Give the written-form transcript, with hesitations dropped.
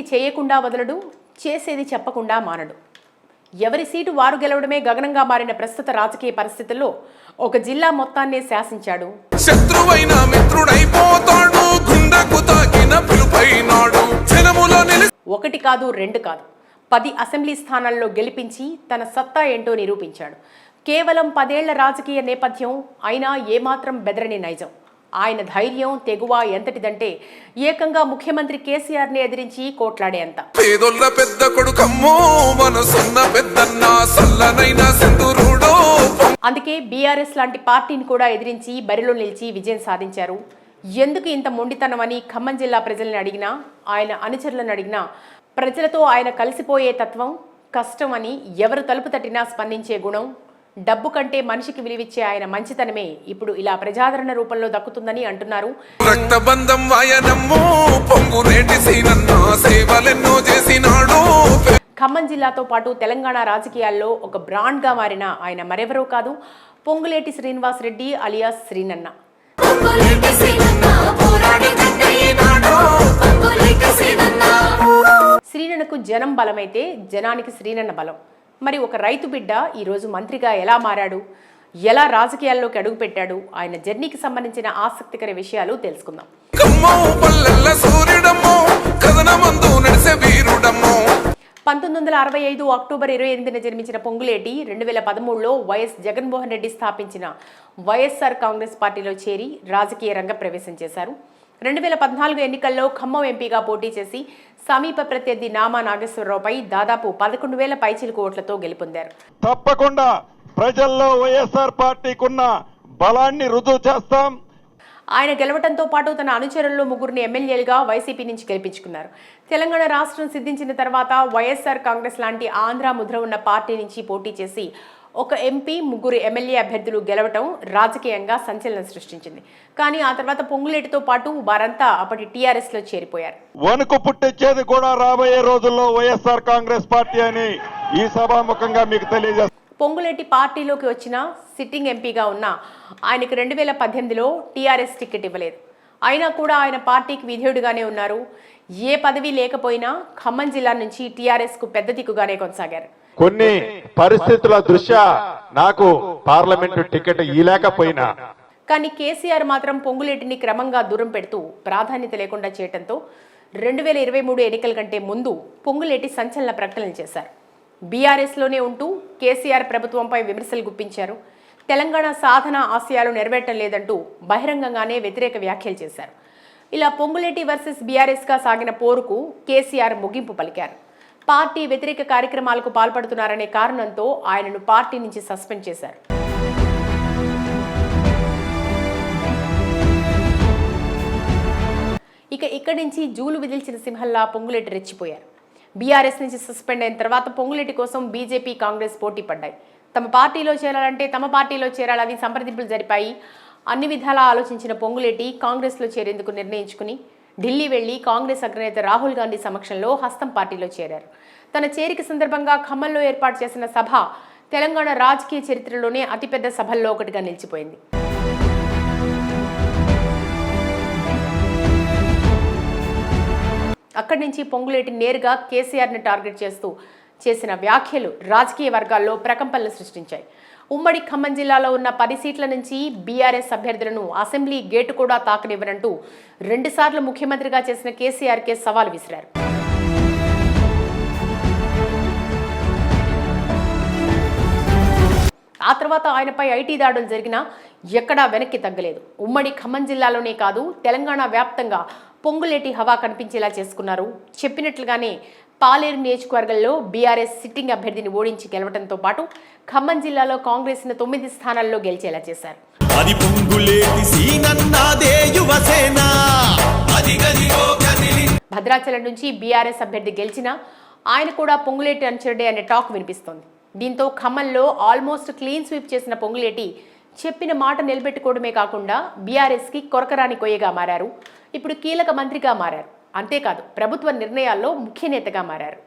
చేయకుండా వదలడు, చేసేది చెప్పకుండా మానడు. ఎవరి సీటు వారు గెలవడమే గగనంగా మారిన ప్రస్తుత రాజకీయ పరిస్థితుల్లో ఒక జిల్లా మొత్తాన్నే శాసించాడు. శత్రువైన మిత్రుడైపోతాడు, గుండెకు తాకిన పిలుపైనాడు. ఒకటి కాదు, రెండు కాదు, 10 అసెంబ్లీ స్థానాల్లో గెలిపించి తన సత్తా ఏంటో నిరూపించాడు. కేవలం 10 ఏళ్ల రాజకీయ నేపథ్యం అయినా ఏమాత్రం బెదరని నైజం. ఆయన ధైర్యం తెగువ ఎంతటిదంటే ఏకంగా ముఖ్యమంత్రి కేసీఆర్ని ఎదిరించి కోట్లాడేంత. పేదోళ్ళ పెద్ద కొడుకమ్మో మనసున్న పెద్దన్న సల్లనైన సింధురుడో. అందుకే బీఆర్ఎస్ లాంటి పార్టీని కూడా ఎదిరించి బరిలో నిలిచి విజయం సాధించారు. ఎందుకు ఇంత మొండితనం అని ఖమ్మం జిల్లా ప్రజల్ని అడిగినా, ఆయన అనుచరులను అడిగినా ప్రజలతో ఆయన కలిసిపోయే తత్వం, కష్టం అని ఎవరు తలుపు తట్టినా స్పందించే గుణం, డబ్బు కంటే మనిషికి విలువిచ్చే ఆయన మంచితనమే ఇప్పుడు ఇలా ప్రజాదరణ రూపంలో దక్కుతుందని అంటున్నారు. ఖమ్మం జిల్లాతో పాటు తెలంగాణ రాజకీయాల్లో ఒక బ్రాండ్గా మారిన ఆయన మరెవరో కాదు, పొంగులేటి శ్రీనివాస్ రెడ్డి అలియాస్ శ్రీనన్న. శ్రీనన్నకు జనం బలమైతే జనానికి శ్రీనన్న బలం. మరి ఒక రైతు బిడ్డ ఈరోజు మంత్రిగా ఎలా మారాడు, ఎలా రాజకీయాల్లోకి అడుగుపెట్టాడు, ఆయన జర్నీకి సంబంధించిన ఆసక్తికర విషయాలు తెలుసుకుందాం. 1965 అక్టోబర్ 28న జన్మించిన పొంగులేటి 2013లో వైఎస్ జగన్మోహన్ రెడ్డి స్థాపించిన వైఎస్ఆర్ కాంగ్రెస్ పార్టీలో చేరి రాజకీయ రంగ ప్రవేశం చేశారు. 2014 ఎన్నికల్లో ఖమ్మం ఎంపీగా పోటీ చేసి సమీప ప్రత్యర్థి నామా నాగేశ్వరరావుపై దాదాపు 11,000 పైచిలుకు ఓట్లతో గెలుపొందారు. తప్పకుండా ప్రజల్లో వైఎస్ఆర్ పార్టీకున్న బలాన్ని రుజువు చేస్తాం. ఆయన గెలవడంతో పాటు తన అనుచరుల్లో 3 ఎమ్మెల్యేలుగా వైసీపీ నుంచి గెలిపించుకున్నారు. తెలంగాణ రాష్ట్రం సిద్ధించిన తర్వాత వైఎస్ఆర్ కాంగ్రెస్ లాంటి ఆంధ్ర ముద్ర ఉన్న పార్టీ నుంచి పోటీ చేసి ఒక ఎంపీ 3 ఎమ్మెల్యే అభ్యర్థులు గెలవటం రాజకీయంగా సంచలనం సృష్టించింది. కానీ ఆ తర్వాత పొంగులేటితో పాటు వారంతా అప్పటి టీఆర్ఎస్ లో చేరిపోయారు. వణుకు పుట్టించేది కూడా రాబోయే రోజుల్లో వైఎస్ఆర్ కాంగ్రెస్ పార్టీ అని ఈ సభాముఖంగా మీకు తెలియజేస్తారు. పొంగులేటి పార్టీలోకి వచ్చిన సిట్టింగ్ ఎంపీగా ఉన్న ఆయనకు 2018లో టీఆర్ఎస్ టికెట్ ఇవ్వలేదు. అయినా కూడా ఆయన పార్టీకి విధేయుడుగానే ఉన్నారు. ఏ పదవి లేకపోయినా ఖమ్మం జిల్లా నుంచి టీఆర్ఎస్ కు పెద్ద దిక్కుగానే కొనసాగారు. కొన్ని పరిస్థితుల దృష్ట్యా నాకు పార్లమెంటు టికెట్ ఇవ్వలేకపోయినా కానీ కేసీఆర్ మాత్రం పొంగులేటిని క్రమంగా దూరం పెడుతూ ప్రాధాన్యత లేకుండా చేయడంతో 2023 ఎన్నికల కంటే ముందు పొంగులేటి సంచలన ప్రకటనలు చేశారు. బీఆర్ఎస్లోనే ఉంటూ కేసీఆర్ ప్రభుత్వంపై విమర్శలు గుప్పించారు. తెలంగాణ సాధన ఆశయాలు నెరవేరటం లేదంటూ బహిరంగంగానే వ్యతిరేక వ్యాఖ్యలు చేశారు. ఇలా పొంగులేటి వర్సెస్ బీఆర్ఎస్గా సాగిన పోరుకు కేసీఆర్ ముగింపు పలికారు. పార్టీ వ్యతిరేక కార్యక్రమాలకు పాల్పడుతున్నారనే కారణంతో ఆయనను పార్టీ నుంచి సస్పెండ్ చేశారు. ఇక్కడి నుంచి జూలు విదిల్చిన సింహల్లా పొంగులేటి రెచ్చిపోయారు. బీఆర్ఎస్ నుంచి సస్పెండ్ అయిన తర్వాత పొంగులేటి కోసం బీజేపీ కాంగ్రెస్ పోటీ పడ్డాయి. తమ పార్టీలో చేరాలంటే తమ పార్టీలో చేరాలని సంప్రదింపులు జరిపాయి. అన్ని విధాలా ఆలోచించిన పొంగులేటి కాంగ్రెస్లో చేరేందుకు నిర్ణయించుకుని ఢిల్లీ వెళ్లి కాంగ్రెస్ అగ్రనేత రాహుల్ గాంధీ సమక్షంలో హస్తం పార్టీలో చేరారు. తన చేరిక సందర్భంగా ఖమ్మంలో ఏర్పాటు చేసిన సభ తెలంగాణ రాజకీయ చరిత్రలోనే అతిపెద్ద సభల్లో ఒకటిగా నిలిచిపోయింది. అక్కడి నుంచి పొంగులేటి నేరుగా కేసీఆర్ని టార్గెట్ చేస్తూ చేసిన వ్యాఖ్యలు రాజకీయ వర్గాల్లో ప్రకంపనలు సృష్టించాయి. ఉమ్మడి ఖమ్మం జిల్లాలో ఉన్న 10 సీట్ల నుంచి బీఆర్ఎస్ అభ్యర్థులను అసెంబ్లీ గేటు కూడా తాకనివ్వనంటూ 2 సార్లు ముఖ్యమంత్రిగా చేసిన కేసీఆర్కే సవాల్ విసిరారు. ఆ తర్వాత ఆయనపై ఐటీ దాడులు జరిగినా ఎక్కడా వెనక్కి తగ్గలేదు. ఉమ్మడి ఖమ్మం జిల్లాలోనే కాదు తెలంగాణ వ్యాప్తంగా పొంగులేటి హవా కనిపించేలా చేసుకున్నారు. చెప్పినట్లుగానే పాలేరు నియోజకవర్గంలో బీఆర్ఎస్ సిట్టింగ్ అభ్యర్థిని ఓడించి గెలవడంతో పాటు ఖమ్మం జిల్లాలో కాంగ్రెస్ ను 9 స్థానాల్లో గెలిచేలా చేశారు. భద్రాచలం నుంచి బీఆర్ఎస్ అభ్యర్థి గెలిచినా ఆయన కూడా పొంగులేటి అనుచరుడే అనే టాక్ వినిపిస్తోంది. దీంతో ఖమ్మంలో ఆల్మోస్ట్ క్లీన్ స్వీప్ చేసిన పొంగులేటి చెప్పిన మాట నిలబెట్టుకోవడమే కాకుండా బీఆర్ఎస్కి కొరకరాని కొయ్యగా మారారు. ఇప్పుడు కీలక మంత్రిగా మారారు. అంతేకాదు ప్రభుత్వ నిర్ణయాల్లో ముఖ్య నేతగా మారారు.